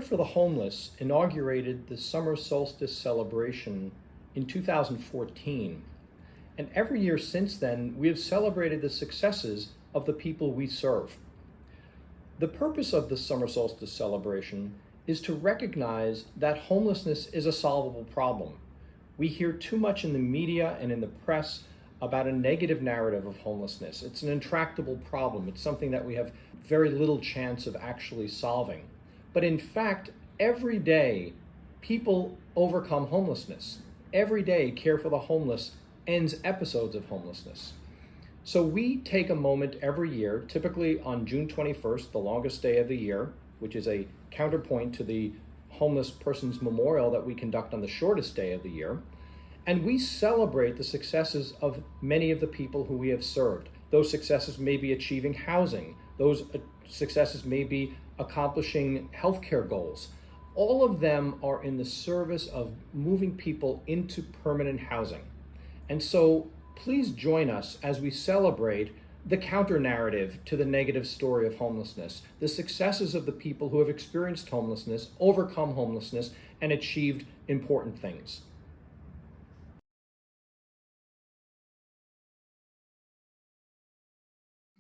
Care for the Homeless inaugurated the Summer Solstice Celebration in 2014. And every year since then, we have celebrated the successes of the people we serve. The purpose of the Summer Solstice Celebration is to recognize that homelessness is a solvable problem. We hear too much in the media and in the press about a negative narrative of homelessness. It's an intractable problem. It's something that we have very little chance of actually solving. But in fact, every day, people overcome homelessness. Every day, Care for the Homeless ends episodes of homelessness. So we take a moment every year, typically on June 21st, the longest day of the year, which is a counterpoint to the Homeless Persons Memorial that we conduct on the shortest day of the year. And we celebrate the successes of many of the people who we have served. Those successes may be achieving housing. Those successes may be accomplishing healthcare goals. All of them are in the service of moving people into permanent housing. And so please join us as we celebrate the counter-narrative to the negative story of homelessness, the successes of the people who have experienced homelessness, overcome homelessness, and achieved important things.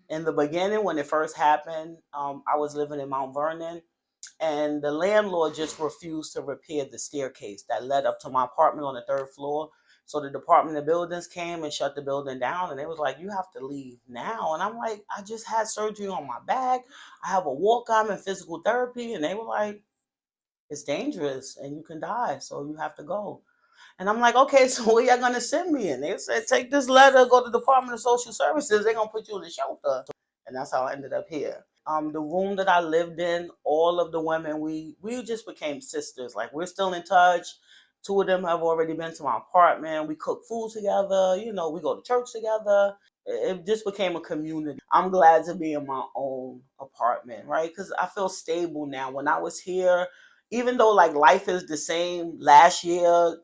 In the beginning, when it first happened, I was living in Mount Vernon, and the landlord just refused to repair the staircase that led up to my apartment on the third floor. So the Department of Buildings came and shut the building down, and they was like, "You have to leave now." And I'm like, "I just had surgery on my back. I have a walker. I'm in physical therapy." And they were like, "It's dangerous and you can die, so you have to go." And I'm like, "Okay, so where y'all gonna send me?" And they said, "Take this letter, go to the Department of Social Services. They're gonna put you in a shelter." And that's how I ended up here. The room that I lived in, all of the women, we just became sisters. Like, we're still in touch. Two of them have already been to my apartment. We cook food together. We go to church together. It just became a community. I'm glad to be in my own apartment, right? Because I feel stable now. When I was here, even though like life is the same last year,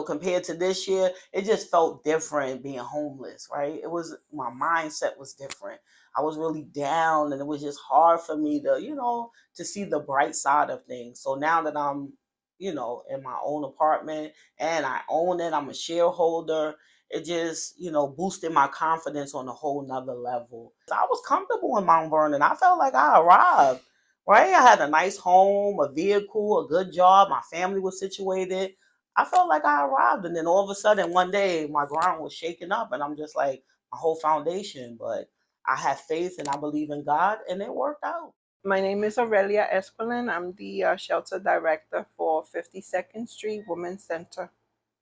compared to this year, it just felt different being homeless, right? It was, my mindset was different. I was really down, and it was just hard for me to see the bright side of things. So now that I'm, in my own apartment and I own it, I'm a shareholder, it just, boosted my confidence on a whole nother level. I was comfortable in Mount Vernon. I felt like I arrived, right? I had a nice home, a vehicle, a good job. My family was situated. I felt like I arrived, and then all of a sudden one day my ground was shaking up, and I'm just like, my whole foundation. But I have faith and I believe in God, and it worked out. My name is Aurelia Esquilin. I'm the shelter director for 52nd Street Women's Center.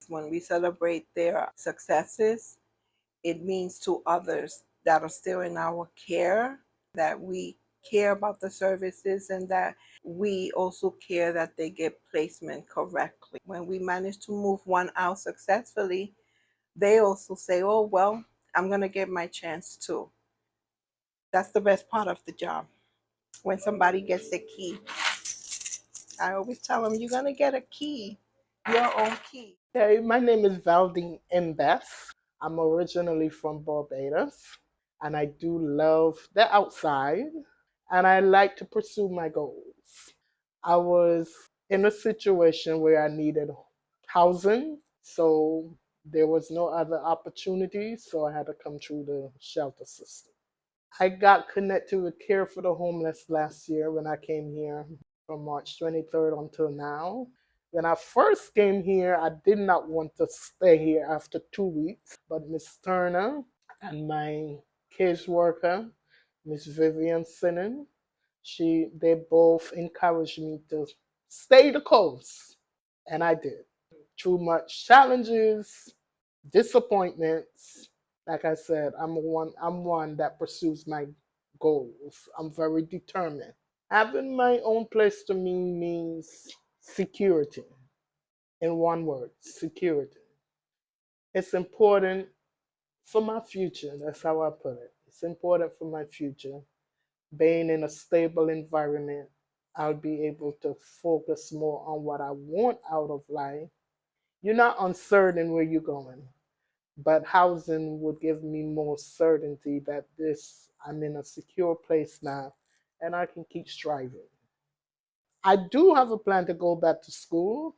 When we celebrate their successes, it means to others that are still in our care that we care about the services, and that we also care that they get placement correctly. When we manage to move one out successfully, they also say, "Oh, well, I'm going to get my chance too." That's the best part of the job. When somebody gets the key, I always tell them, "You're going to get a key, your own key." Hey, my name is Valdine Mbeth. I'm originally from Barbados, and I do love the outside, and I like to pursue my goals. I was in a situation where I needed housing, so there was no other opportunity, so I had to come through the shelter system. I got connected with Care for the Homeless last year when I came here from March 23rd until now. When I first came here, I did not want to stay here after 2 weeks, but Miss Turner and my caseworker, Miss Vivian Sinnen, they both encouraged me to stay the course, and I did. Through much challenges, disappointments, like I said, I'm one that pursues my goals. I'm very determined. Having my own place to me means security. In one word, security. It's important for my future. That's how I put it. It's important for my future. Being in a stable environment, I'll be able to focus more on what I want out of life. You're not uncertain where you're going, but housing would give me more certainty that I'm in a secure place now, and I can keep striving. I do have a plan to go back to school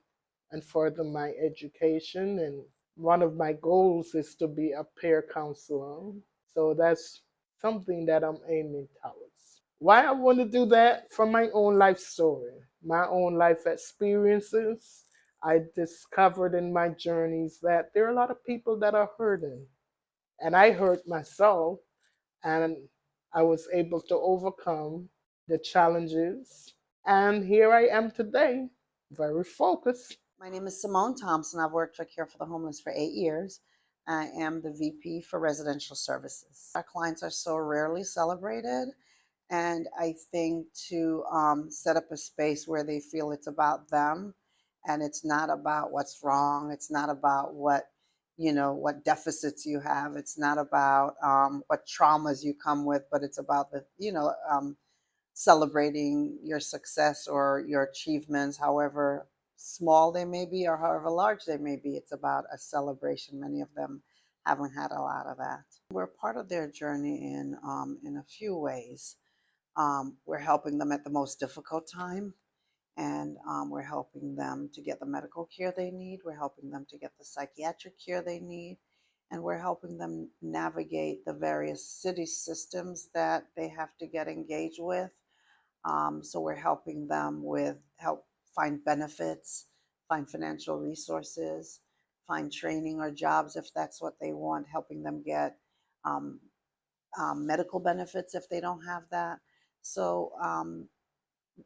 and further my education. And one of my goals is to be a peer counselor. So that's something that I'm aiming towards. Why I want to do that? From my own life story, my own life experiences. I discovered in my journeys that there are a lot of people that are hurting. And I hurt myself, and I was able to overcome the challenges. And here I am today, very focused. My name is Simone Thompson. I've worked for Care for the Homeless for 8 years. I am the VP for Residential Services. Our clients are so rarely celebrated, and I think to set up a space where they feel it's about them and it's not about what's wrong. It's not about what deficits you have. It's not about what traumas you come with, but it's about celebrating your success or your achievements, however small they may be or however large they may be. It's about a celebration. Many of them haven't had a lot of that. We're part of their journey in a few ways. We're helping them at the most difficult time, and we're helping them to get the medical care they need. We're helping them to get the psychiatric care they need, and we're helping them navigate the various city systems that they have to get engaged with. So we're helping them with help find benefits, find financial resources, find training or jobs if that's what they want, helping them get um, medical benefits if they don't have that. So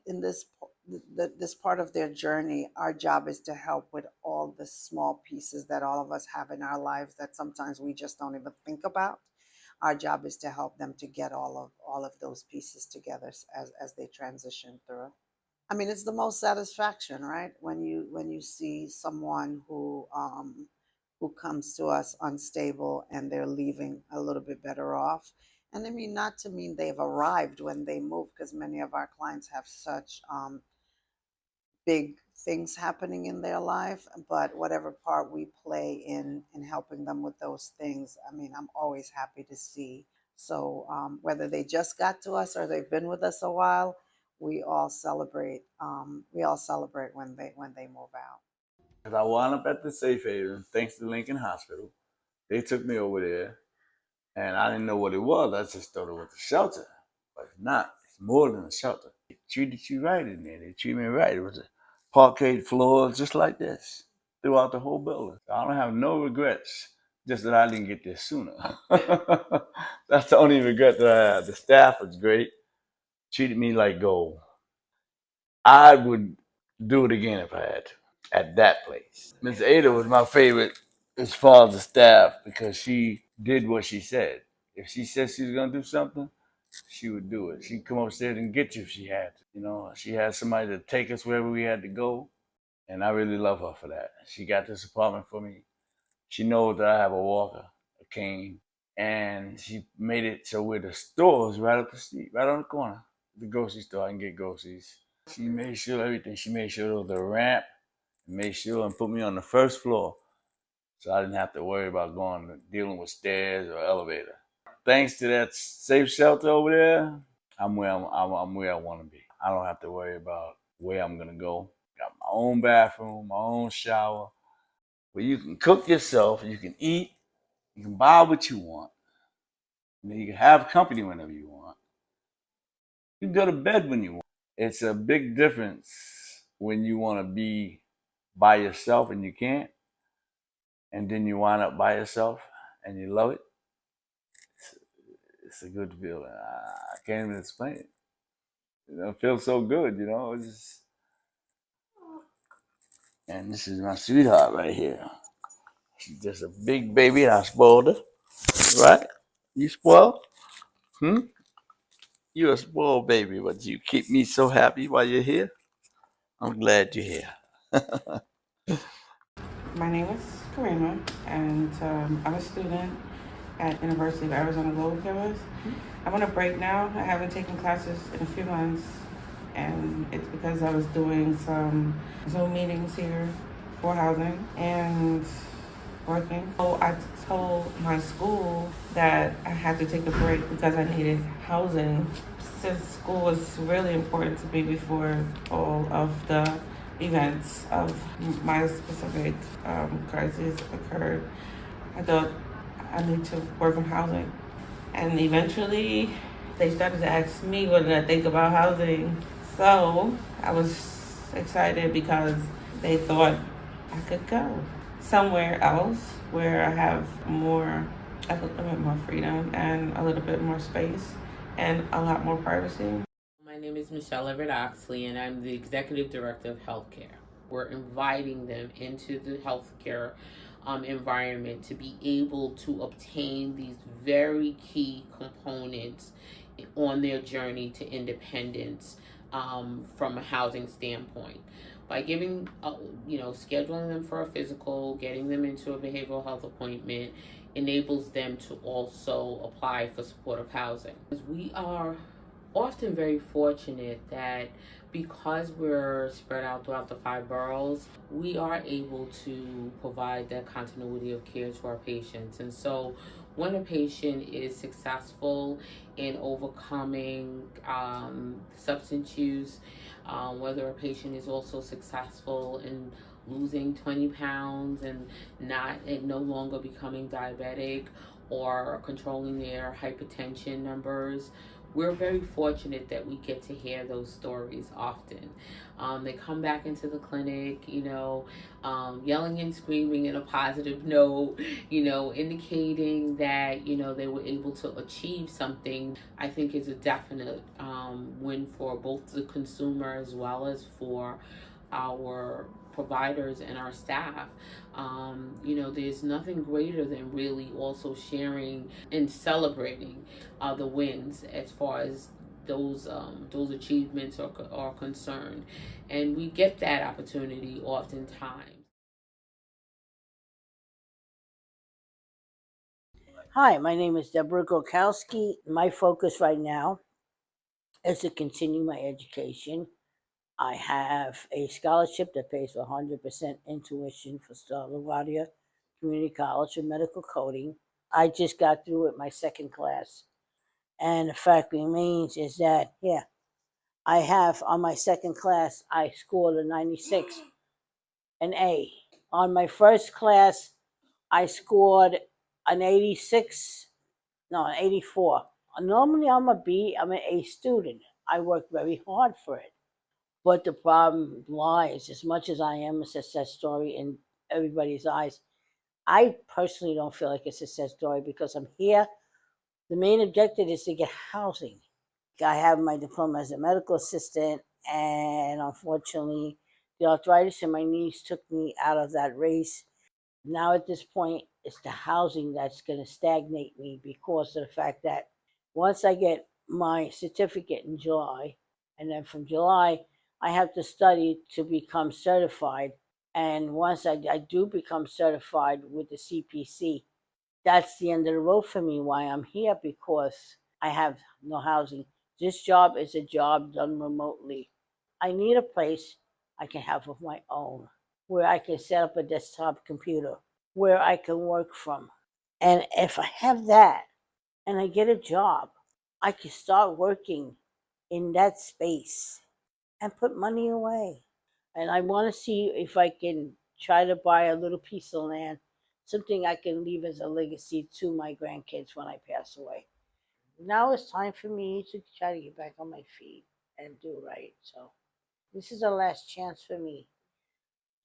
in this part of their journey, our job is to help with all the small pieces that all of us have in our lives that sometimes we just don't even think about. Our job is to help them to get all of those pieces together as they transition through. I mean, it's the most satisfaction, right? When you see someone who comes to us unstable and they're leaving a little bit better off. And I mean, not to mean they've arrived when they move, because many of our clients have such big things happening in their life, but whatever part we play in helping them with those things, I mean, I'm always happy to see. So whether they just got to us or they've been with us a while, we all celebrate. We all celebrate when they move out. Because I wound up at the Safe Haven, thanks to Lincoln Hospital. They took me over there, and I didn't know what it was. I just thought it was a shelter, but it's not. It's more than a shelter. They treated you right in there. They treated me right. It was a parquet floor just like this throughout the whole building. I don't have no regrets, just that I didn't get there sooner. That's the only regret that I have. The staff was great, treated me like gold. I would do it again if I had to at that place. Miss Ada was my favorite as far as the staff because she did what she said. If she said she was gonna do something, she would do it. She'd come upstairs and get you if she had to. You know, she had somebody to take us wherever we had to go, and I really love her for that. She got this apartment for me. She knows that I have a walker, a cane, and she made it so where the store is right up the street, right on the corner. The grocery store, I can get groceries. She made sure everything. She made sure there was a ramp, made sure and put me on the first floor, so I didn't have to worry about dealing with stairs or elevator. Thanks to that safe shelter over there, I'm where I want to be. I don't have to worry about where I'm gonna go. Got my own bathroom, my own shower, where you can cook yourself, you can eat, you can buy what you want, and then you can have company whenever you want. You can go to bed when you want. It's a big difference when you want to be by yourself and you can't, and then you wind up by yourself and you love it. It's a good feeling. I can't even explain it. It feels so good, you know. And this is my sweetheart right here. She's just a big baby, and I spoiled her, right? You spoiled? You're a spoiled baby, but you keep me so happy while you're here. I'm glad you're here. My name is Karima, and I'm a student at University of Arizona Global Campus. I'm on a break now. I haven't taken classes in a few months, and it's because I was doing some Zoom meetings here for housing. And working. So I told my school that I had to take a break because I needed housing. Since school was really important to me before all of the events of my specific crisis occurred, I thought I need to work on housing. And eventually they started to ask me what did I think about housing. So I was excited because they thought I could go somewhere else where I have a little bit more freedom and a little bit more space and a lot more privacy. My name is Michelle Everett Oxley, and I'm the Executive Director of Healthcare. We're inviting them into the healthcare environment to be able to obtain these very key components on their journey to independence from a housing standpoint. By giving, scheduling them for a physical, getting them into a behavioral health appointment, enables them to also apply for supportive housing. We are often very fortunate that because we're spread out throughout the 5 boroughs, we are able to provide that continuity of care to our patients. And so when a patient is successful in overcoming substance use, whether a patient is also successful in losing 20 pounds and no longer becoming diabetic or controlling their hypertension numbers, we're very fortunate that we get to hear those stories often. They come back into the clinic, yelling and screaming in a positive note, indicating that, they were able to achieve something. I think is a definite win for both the consumer as well as for our providers and our staff. There's nothing greater than really also sharing and celebrating the wins as far as those achievements are concerned, and we get that opportunity oftentimes. Hi, my name is Deborah Gorkowski. My focus right now is to continue my education. I have a scholarship that pays for 100% tuition for Star LaGuardia Community College of Medical Coding. I just got through with my second class. And the fact remains is that, I have on my second class, I scored a 96, an A. On my first class, I scored an 86, no, an 84. Normally I'm a B, I'm an A student. I worked very hard for it. But the problem lies, as much as I am a success story in everybody's eyes, I personally don't feel like a success story because I'm here. The main objective is to get housing. I have my diploma as a medical assistant, and unfortunately, the arthritis in my knees took me out of that race. Now at this point, it's the housing that's going to stagnate me because of the fact that once I get my certificate in July, and then from July, I have to study to become certified. And once I do become certified with the CPC, that's the end of the road for me. Why I'm here, because I have no housing. This job is a job done remotely. I need a place I can have of my own, where I can set up a desktop computer, where I can work from. And if I have that and I get a job, I can start working in that space and put money away. And I want to see if I can try to buy a little piece of land, something I can leave as a legacy to my grandkids when I pass away. Now it's time for me to try to get back on my feet and do right. So this is the last chance for me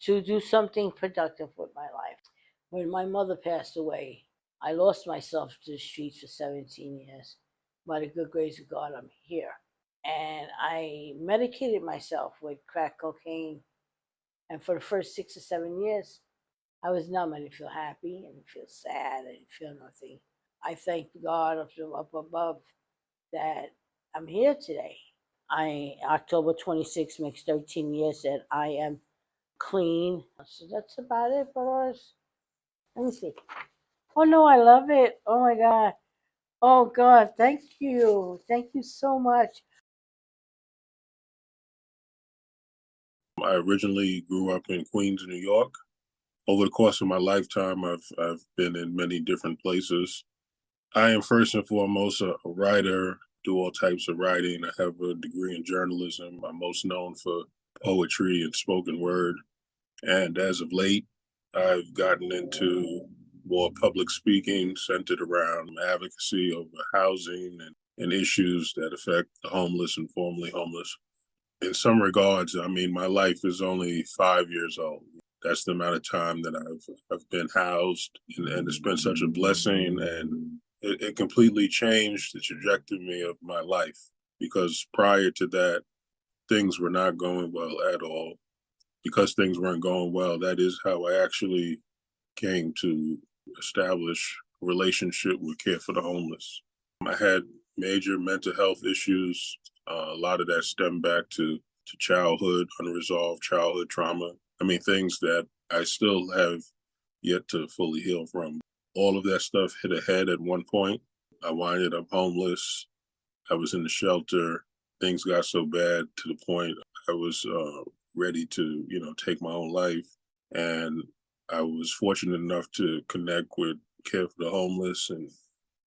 to do something productive with my life. When my mother passed away, I lost myself to the streets for 17 years. By the good grace of God, I'm here. And I medicated myself with crack cocaine. And for the first 6 or 7 years, I was numb. I didn't feel happy. I didn't feel sad. I didn't feel nothing. I thank God up above that I'm here today. October 26th makes 13 years that I am clean. So that's about it, boys. Let me see. Oh no, I love it. Oh my God. Oh God, thank you. Thank you so much. I originally grew up in Queens, New York. Over the course of my lifetime, I've been in many different places. I am first and foremost a writer, do all types of writing. I have a degree in journalism. I'm most known for poetry and spoken word. And as of late, I've gotten into more public speaking centered around advocacy over housing and issues that affect the homeless and formerly homeless. In some regards, I mean, my life is only 5 years old. That's the amount of time that I've been housed, and it's been such a blessing, and it completely changed the trajectory of my life, because prior to that, things were not going well at all. Because things weren't going well, that is how I actually came to establish a relationship with Care for the Homeless. I had major mental health issues. A lot of that stemmed back to childhood, unresolved childhood trauma. I mean, things that I still have yet to fully heal from. All of that stuff hit a head at one point. I winded up homeless. I was in the shelter. Things got so bad to the point I was ready to, take my own life. And I was fortunate enough to connect with Care for the Homeless and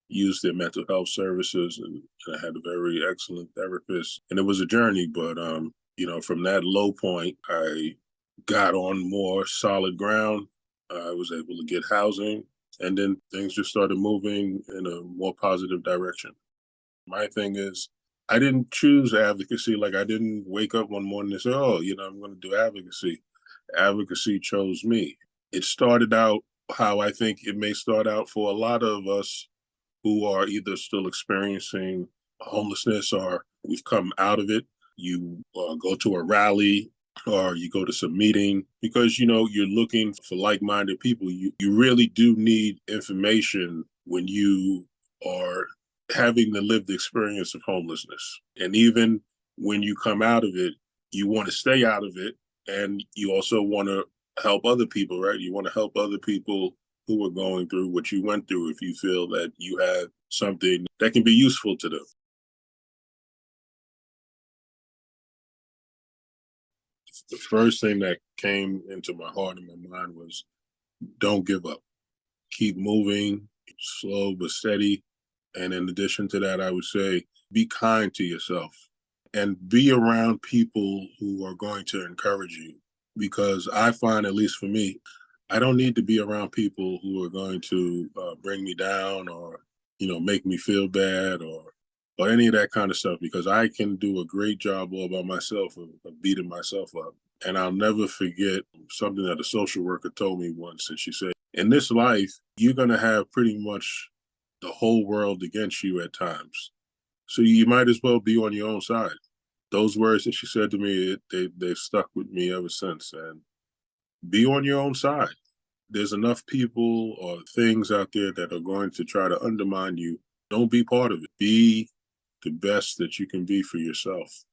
use their mental health services. And I had a very excellent therapist. And it was a journey, but, from that low point, I got on more solid ground. I was able to get housing, and then things just started moving in a more positive direction. My thing is, I didn't choose advocacy. Like, I didn't wake up one morning and say, oh, I'm going to do advocacy. Advocacy chose me. It started out how I think it may start out for a lot of us who are either still experiencing homelessness or we've come out of it. You go to a rally or you go to some meeting because, you're looking for like-minded people. You really do need information when you are having the lived experience of homelessness. And even when you come out of it, you want to stay out of it. And you also want to help other people, right? You want to help other people who are going through what you went through if you feel that you have something that can be useful to them. The first thing that came into my heart and my mind was don't give up. Keep moving, slow but steady. And in addition to that, I would say be kind to yourself and be around people who are going to encourage you. Because I find, at least for me, I don't need to be around people who are going to bring me down or, make me feel bad or any of that kind of stuff, because I can do a great job all by myself of beating myself up. And I'll never forget something that a social worker told me once. And she said, in this life, you're going to have pretty much the whole world against you at times. So you might as well be on your own side. Those words that she said to me, they've stuck with me ever since. And be on your own side. There's enough people or things out there that are going to try to undermine you. Don't be part of it. Be the best that you can be for yourself.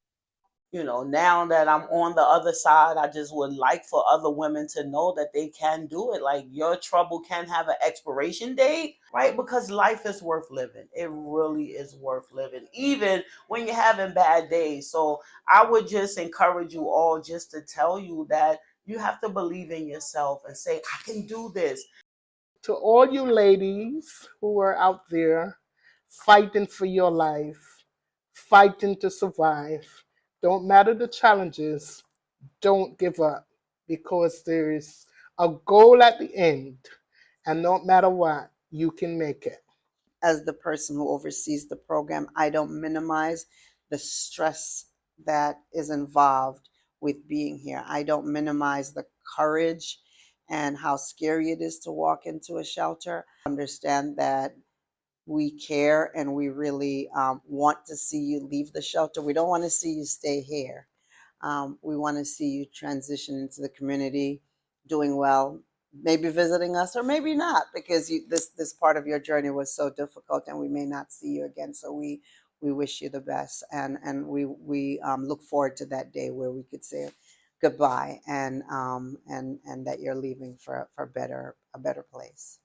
Now that I'm on the other side, I just would like for other women to know that they can do it. Like, your trouble can have an expiration date, right? Because life is worth living. It really is worth living, even when you're having bad days. So I would just encourage you all just to tell you that you have to believe in yourself and say, I can do this. To all you ladies who are out there fighting for your life, fighting to survive, don't matter the challenges, don't give up, because there is a goal at the end, and no matter what, you can make it. As the person who oversees the program, I don't minimize the stress that is involved with being here. I don't minimize the courage and how scary it is to walk into a shelter. Understand that we care and we really want to see you leave the shelter. We don't want to see you stay here. We want to see you transition into the community, doing well, maybe visiting us or maybe not, because this part of your journey was so difficult and we may not see you again. So we wish you the best, and we look forward to that day where we could say goodbye and that you're leaving for a better place.